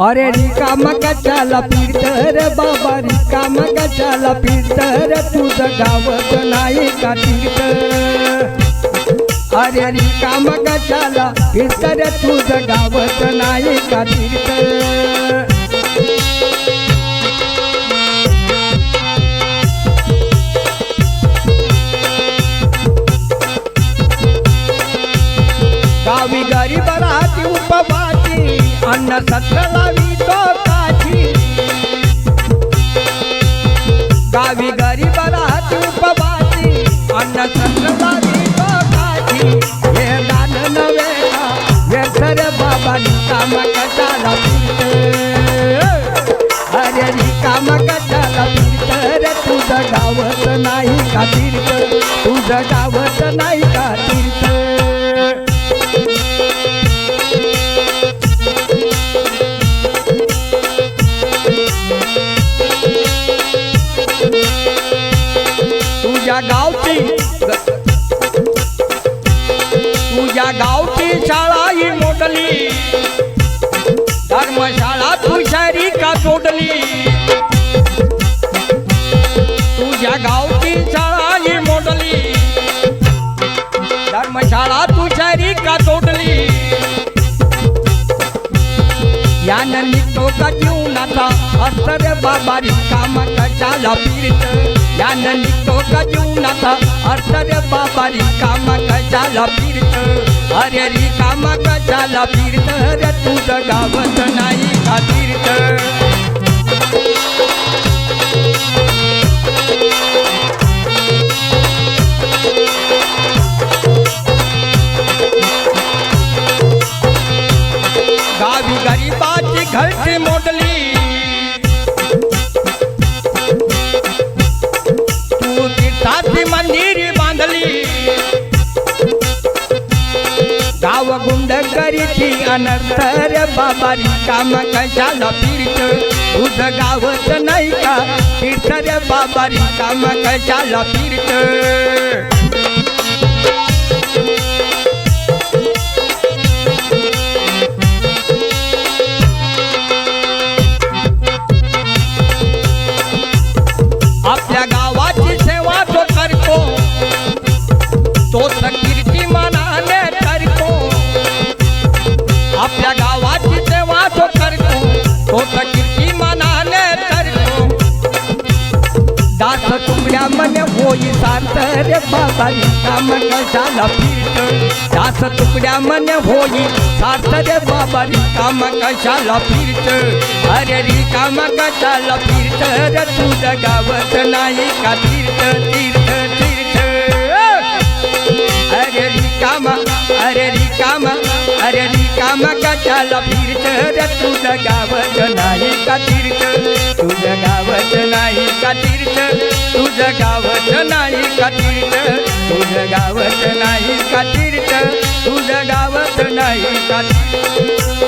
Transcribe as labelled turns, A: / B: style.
A: अरे रिकाम कशाला फिरतर बाबा, रिकाम कशाला फिरतर, तुझं गावत नाही का तीर्थ? अरे रिकाम कशाला फिरतर, तुझं गावत नाही का तीर्थ? गावी गरीब राहती उपवासी, अन्न सत्र लावी तो काठी. गावी गरीब राहती उपवासी, अन्न सत्र लावी तो काठी. हे दान नव्हे का व्यर्थ बाबा, रिकाम कशाला फिरतर? अरे रिकाम कशाला फिरतर, तुझं गावत नाही का तीर्थ? तुझं गावत नाही का तीर्थ? तुझ्या गावची शाळा ही मोडली, धर्मशाळा तुषारी का तोडली? तुझ्या गावची शाळा ही मोडली, धर्मशाळा तुषारी का तोडली? यानं निघतो का जीवनाचा अर्थ रे बाबा, रिकाम कशाला फिरत? यानं निघतो का जीवनाचा अर्थ रे बाबा, रिकाम कशाला फिरत? अरे रिकाम कशाला फिरत रे, तुझं गावत नाही का तीर्थ? गावी गरीबाची घरची मोडली, तू तीर्थाची मंदिर बांधली. गाव गुंड करीची अनर्थ रे बाबा, रिकाम कशाला फिरत? तुझं गावत नाही का तीर्थ रे बाबा, रिकाम कशाला फिरत? आपल्या गावाची सेवा तो करतो, तोच कीर्तिमानाने करतो. आपल्या गावाची सेवा तो करतो, तोच कीर्तिमानाने करतो. दास तुकड्या मन होई सार्थ रे बाबा, रिकाम कशाला फिरत? दास तुकड्या मन होई सार्थ रे बाबा, रिकाम कशाला फिरत? अरे रिकाम कशाला फिरत रे, तुझं गावत नाही का तीर्थ? तीर्थ तीर्थ. अरे रिकाम, अरे रिकाम, अरे रिकाम कशाला फिरत रे, तुझं गावत नाही का तीर्थ? तुझं गावत नाही का तीर्थ? तुझं गावत नाही का तीर्थ? तुझं गावत नाही का तीर्थ? तुझं गावत नाही का तीर्थ?